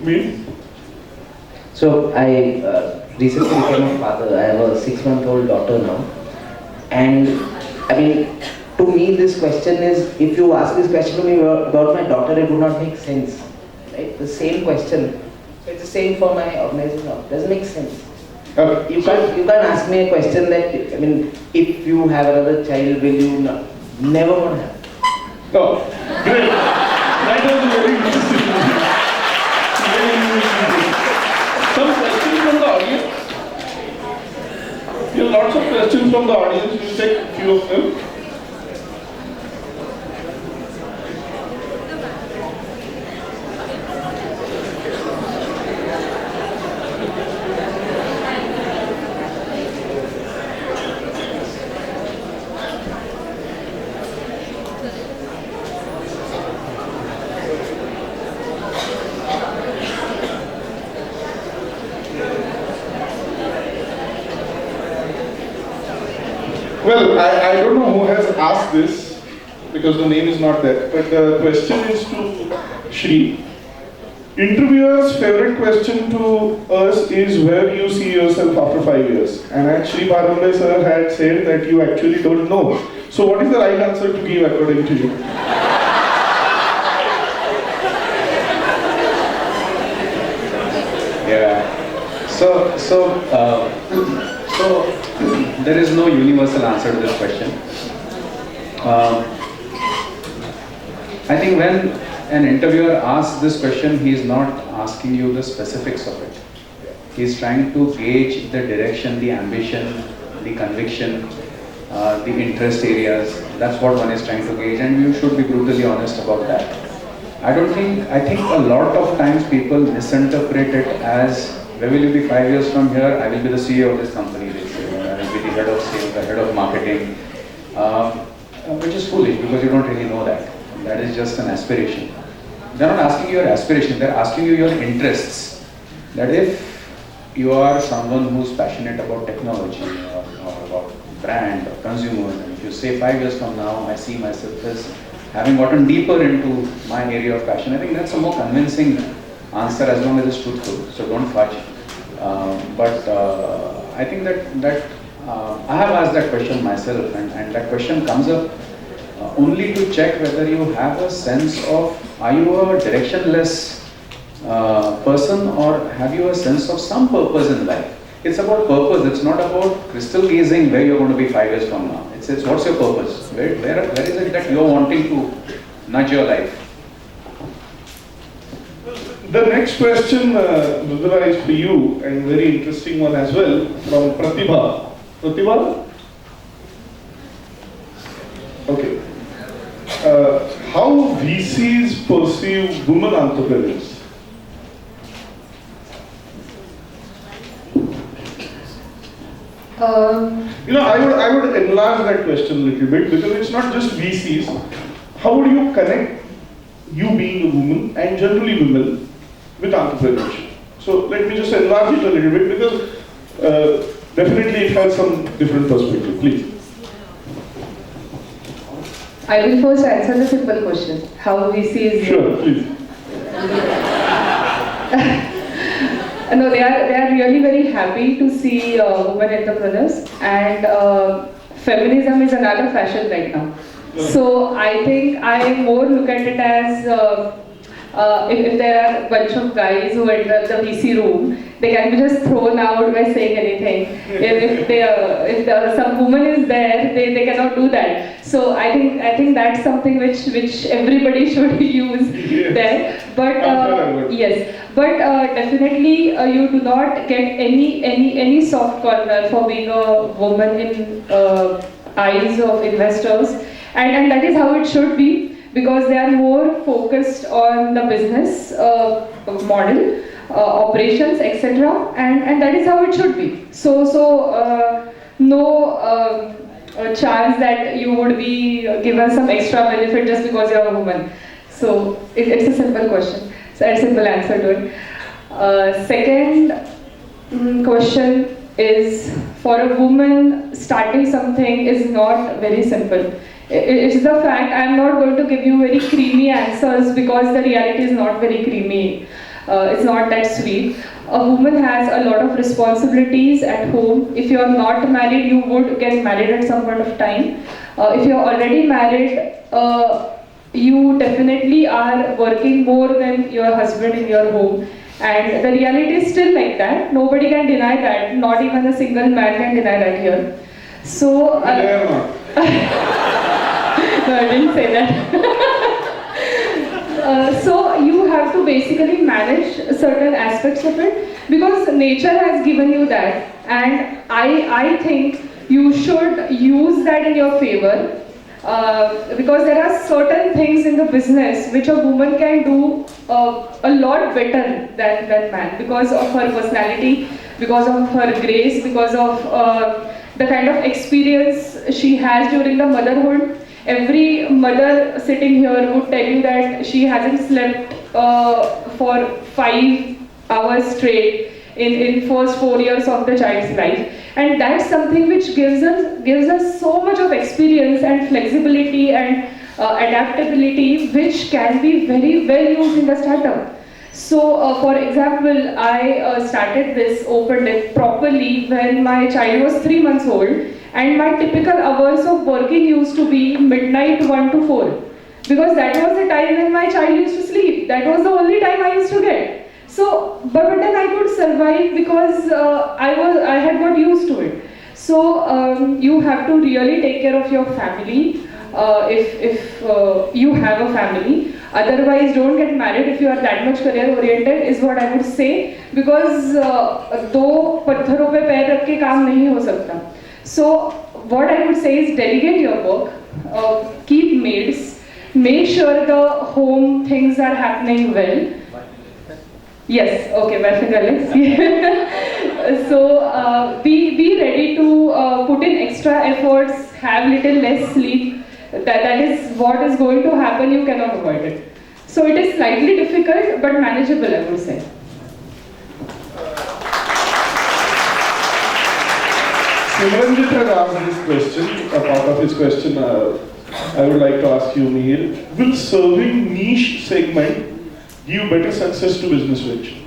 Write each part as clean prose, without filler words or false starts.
Me? So I recently became a father. I have a 6-month-old daughter now, and I mean, to me, this question is, if you ask this question to me about my daughter, it would not make sense. Right? The same question. So it's the same for my organization now. It doesn't make sense. You can't ask me a question that, I mean, if you have another child, will you not? Never want to have. Oh, great. That was very interesting. Some questions from the audience? You have lots of questions from the audience. We'll take a few of them. Well, I don't know who has asked this because the name is not there, but the question is to Shri. Interviewer's favorite question to us is where you see yourself after 5 years. And actually, Bharambe sir had said that you actually don't know. So what is the right answer to give according to you? Yeah. So there is no universal answer to this question. I think when an interviewer asks this question, he is not asking you the specifics of it. He is trying to gauge the direction, the ambition, the conviction, the interest areas. That's what one is trying to gauge, and you should be brutally honest about that. I think a lot of times people misinterpret it as, where will you be 5 years from here? I will be the CEO of this company, they say, or I will be the head of sales, the head of marketing, which is foolish because you don't really know that. That is just an aspiration. They're not asking you your aspiration, they're asking you your interests. That if you are someone who's passionate about technology or about brand or consumers, and if you say 5 years from now, I see myself as having gotten deeper into my area of passion, I think that's a more convincing answer as long as it's truthful, so don't fudge. But I think that I have asked that question myself, and that question comes up only to check whether you have a sense of, are you a directionless person or have you a sense of some purpose in life? It's about purpose, it's not about crystal gazing where you're going to be 5 years from now. It's what's your purpose? Where is it that you're wanting to nudge your life? The next question, Mridula, is for you, and very interesting one as well, from Pratibha. Pratibha? Okay. How VCs perceive women entrepreneurs? I would enlarge that question a little bit, because it's not just VCs. How would you connect you being a woman and generally women with entrepreneurship? So let me just enlarge it a little bit, because definitely it has some different perspective. Please. I will first answer the simple question. How we see is... Sure, please. No, they are really very happy to see women entrepreneurs, and feminism is another fashion right now. So I think I more look at it as if there are a bunch of guys who enter the VC room, they can be just thrown out by saying anything. If some woman is there, they cannot do that. So I think that's something which everybody should use there. But yes, but definitely you do not get any soft corner for being a woman in eyes of investors, and that is how it should be. Because they are more focused on the business model, operations, etc., and that is how it should be. So no chance that you would be given some extra benefit just because you are a woman. So it's a simple question. So a simple answer to it. Second question is, for a woman, starting something is not very simple. It's the fact. I'm not going to give you very creamy answers because the reality is not very creamy. It's not that sweet. A woman has a lot of responsibilities at home. If you are not married, you would get married at some point of time. If you are already married, you definitely are working more than your husband in your home. And the reality is still like that. Nobody can deny that. Not even a single man can deny that here. So, They are not. no, I didn't say that. So you have to basically manage certain aspects of it because nature has given you that, and I think you should use that in your favor. Because there are certain things in the business which a woman can do a lot better than man because of her personality, because of her grace, because of the kind of experience she has during the motherhood. Every mother sitting here would tell you that she hasn't slept for 5 hours straight in first 4 years of the child's life, and that's something which gives us so much of experience and flexibility and adaptability, which can be very well used in the startup. So, for example, I started this open deck properly when my child was 3 months old, and my typical hours of working used to be midnight 1 to 4, because that was the time when my child used to sleep. That was the only time I used to get. So, but then I could survive because I had got used to it. So you have to really take care of your family if you have a family. Otherwise, don't get married if you are that much career oriented, is what I would say, because दो पत्थरों पे पैर रख के काम नहीं हो सकता. So what I would say is delegate your work, keep maids, make sure the home things are happening well. Yes, okay, so be ready to put in extra efforts, have little less sleep. That is what is going to happen, you cannot avoid it. So it is slightly difficult but manageable, I would say. Simranjit had asked this question, a part of his question I would like to ask you, Mihir. Will serving niche segment give better success to business venture?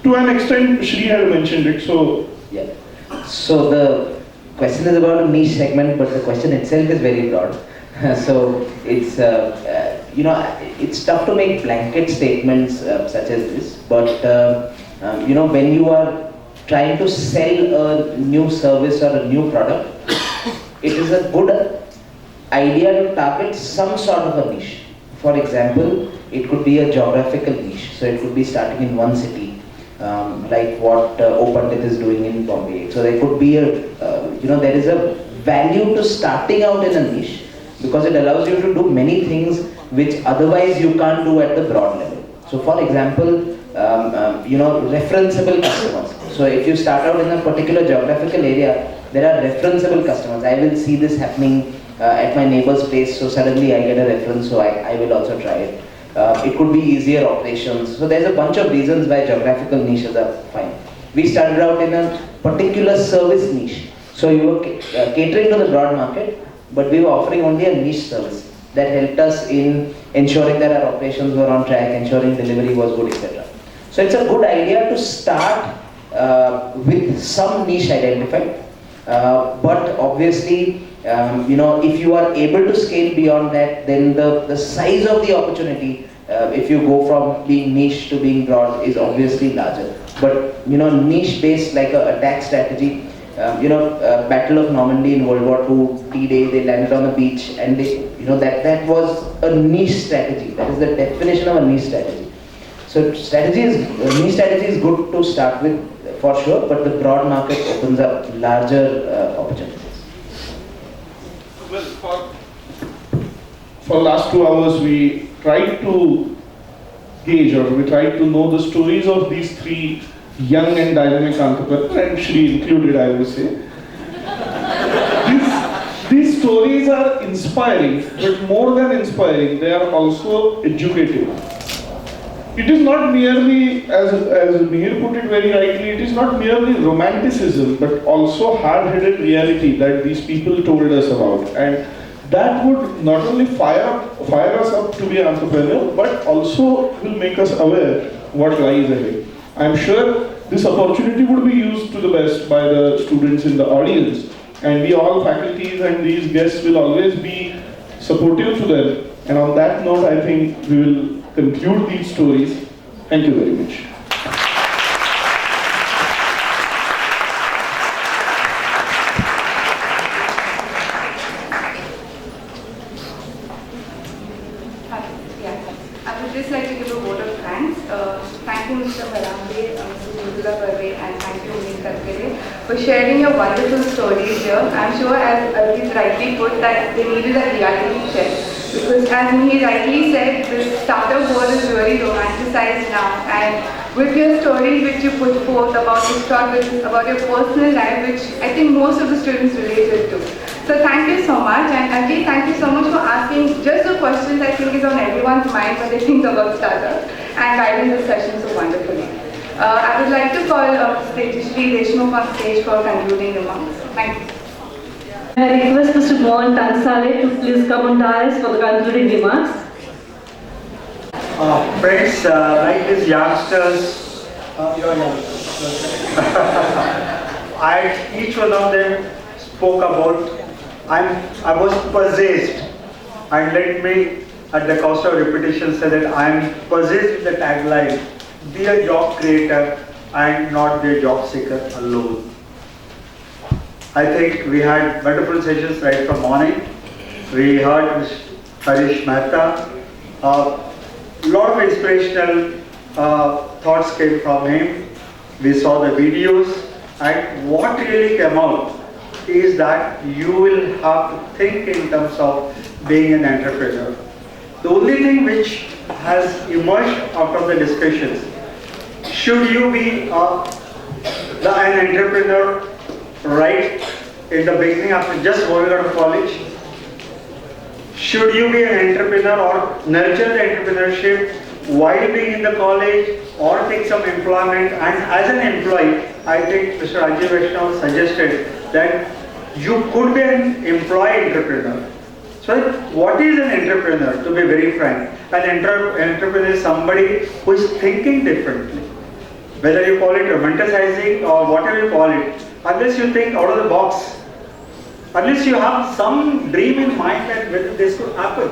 To an extent, Shri had mentioned it, so... Yeah. So the question is about a niche segment, but the question itself is very broad. So it's, it's tough to make blanket statements such as this, but when you are trying to sell a new service or a new product, it is a good idea to target some sort of a niche. For example, it could be a geographical niche, so it could be starting in one city, like what OpenTech is doing in Bombay. So there could be there is a value to starting out in a niche because it allows you to do many things which otherwise you can't do at the broad level. So for example, referenceable customers. So if you start out in a particular geographical area, there are referenceable customers. I will see this happening at my neighbor's place, so suddenly I get a reference, so I will also try it. It could be easier operations. So there's a bunch of reasons why geographical niches are fine. We started out in a particular service niche. So you were catering to the broad market, but we were offering only a niche service that helped us in ensuring that our operations were on track, ensuring delivery was good, etc. So it's a good idea to start with some niche identified, but obviously, if you are able to scale beyond that, then the size of the opportunity, if you go from being niche to being broad, is obviously larger. But niche based like a attack strategy, Battle of Normandy in World War II, D-Day, they landed on the beach, and that was a niche strategy. That is the definition of a niche strategy. So niche strategy is good to start with for sure, but the broad market opens up larger opportunities. Well, for last 2 hours we tried to gauge, or we tried to know the stories of these three young and dynamic entrepreneurs, and Shri included, I would say. These stories are inspiring, but more than inspiring, they are also educative. It is not merely, as Mihir put it very rightly, it is not merely romanticism, but also hard-headed reality that these people told us about. And that would not only fire us up to be an entrepreneur, but also will make us aware what lies ahead. I'm sure this opportunity would be used to the best by the students in the audience, and we all faculties and these guests will always be supportive to them. And on that note, I think we will conclude these stories. Thank you very much. I would just like to give a vote of thanks. Thank you, Mr. Parambe, Mr. Murdula Parve, and thank you, Ms. Kalkere, for sharing your wonderful stories here. I'm sure, as Arvind rightly put, that they needed a reality check. Because as he rightly said, the startup world is really romanticized now. And with your stories which you put forth about your story, about your personal life, which I think most of the students related to. So thank you so much, and again thank you so much for asking just the questions I think is on everyone's mind when they think about startup and guiding the session so wonderfully. I would like to call Shri Deshmukh on stage for concluding remarks. Thank you. I request Mr. Mohan Tansale to please come on dais for the concluding remarks. Friends, like these youngsters, each one of them spoke about, I was possessed, and let me at the cost of repetition say that I am possessed with the tagline, be a job creator and not be a job seeker alone. I think we had wonderful sessions right from morning. We heard Harish Mehta. A lot of inspirational thoughts came from him. We saw the videos, and what really came out is that you will have to think in terms of being an entrepreneur. The only thing which has emerged out of the discussions, should you be an entrepreneur right in the beginning after just going out of college? Should you be an entrepreneur or nurture the entrepreneurship while being in the college or take some employment? And as an employee, I think Mr. Rajiv Vaishnav suggested that you could be an employee entrepreneur. So what is an entrepreneur? To be very frank, an entrepreneur is somebody who is thinking differently. Whether you call it romanticizing or whatever you call it, unless you think out of the box, unless you have some dream in mind that whether this could happen,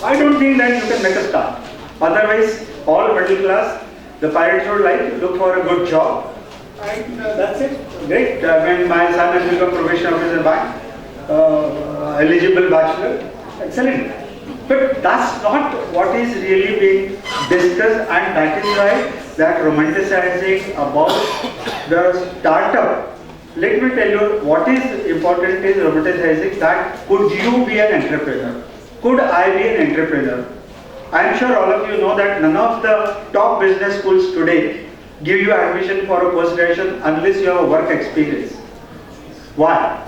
I don't think that you can make a start. Otherwise, all middle class, the parents would like to look for a good job, and that's it. Great. When my son has become professional officer bank, eligible bachelor, excellent. But that's not what is really being discussed, and that is why that romanticizing about the startup. Let me tell you what is important is romanticizing that could you be an entrepreneur? Could I be an entrepreneur? I am sure all of you know that none of the top business schools today give you admission for a post-graduation unless you have a work experience. Why?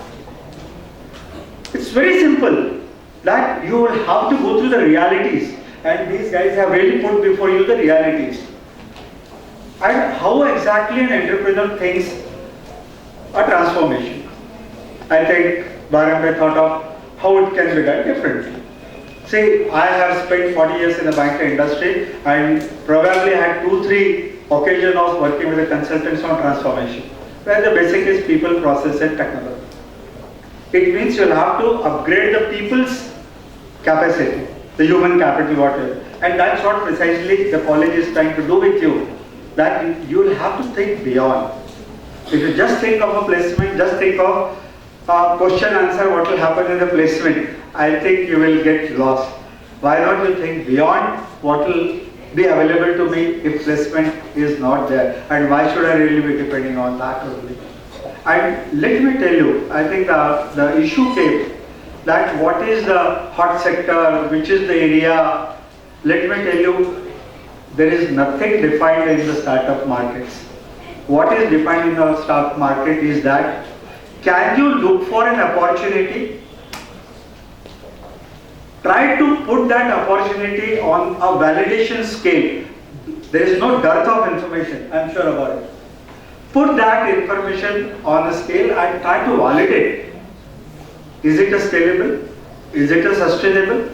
It's very simple, that you will have to go through the realities, and these guys have really put before you the realities. And how exactly an entrepreneur thinks a transformation. I think Bharat thought of how it can be done differently. See, I have spent 40 years in the banking industry and probably had 2-3 occasions of working with the consultants on transformation, where the basic is people, process and technology. It means you'll have to upgrade the people's capacity, the human capital, whatever. And that's what precisely the college is trying to do with you, that you'll have to think beyond. If you just think of a placement, just think of question answer, what will happen in the placement, I think you will get lost. Why not you think beyond what will be available to me if placement is not there, and why should I really be depending on that only? And let me tell you, I think the issue came that what is the hot sector, which is the area. Let me tell you, there is nothing defined in the startup markets. What is defined in the startup market is that, can you look for an opportunity? Try to put that opportunity on a validation scale. There is no dearth of information, I am sure about it. Put that information on a scale and try to validate. Is it scalable? Is it a sustainable?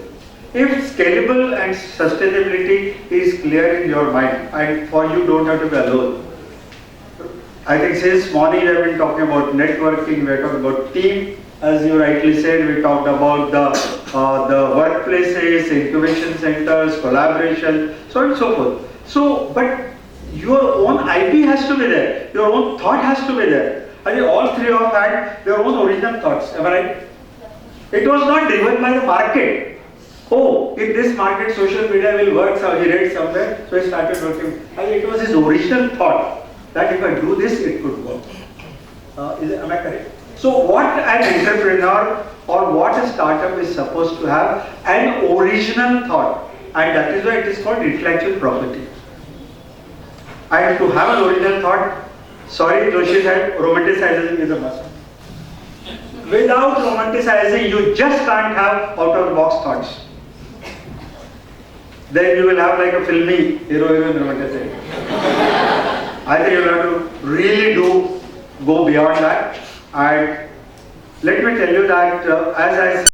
If scalable and sustainability is clear in your mind, and for you don't have to be alone. I think since morning we have been talking about networking, we are talking about team, as you rightly said, we talked about the workplaces, incubation centers, collaboration, so on and so forth. So, but your own IP has to be there, your own thought has to be there. I think all three of had their own original thoughts, am I right? It was not driven by the market. Oh, in this market social media will work, so he read somewhere, so he started working. I think it was his original thought that if I do this, it could work. Am I correct? So what an entrepreneur or what a startup is supposed to have, an original thought, and that is why it is called intellectual property. And to have an original thought, sorry, Joshi said, romanticizing is a must. Without romanticizing, you just can't have out-of-the-box thoughts. Then you will have like a filmy hero-heroine romanticizing. I think you have to really go beyond that. And let me tell you that as I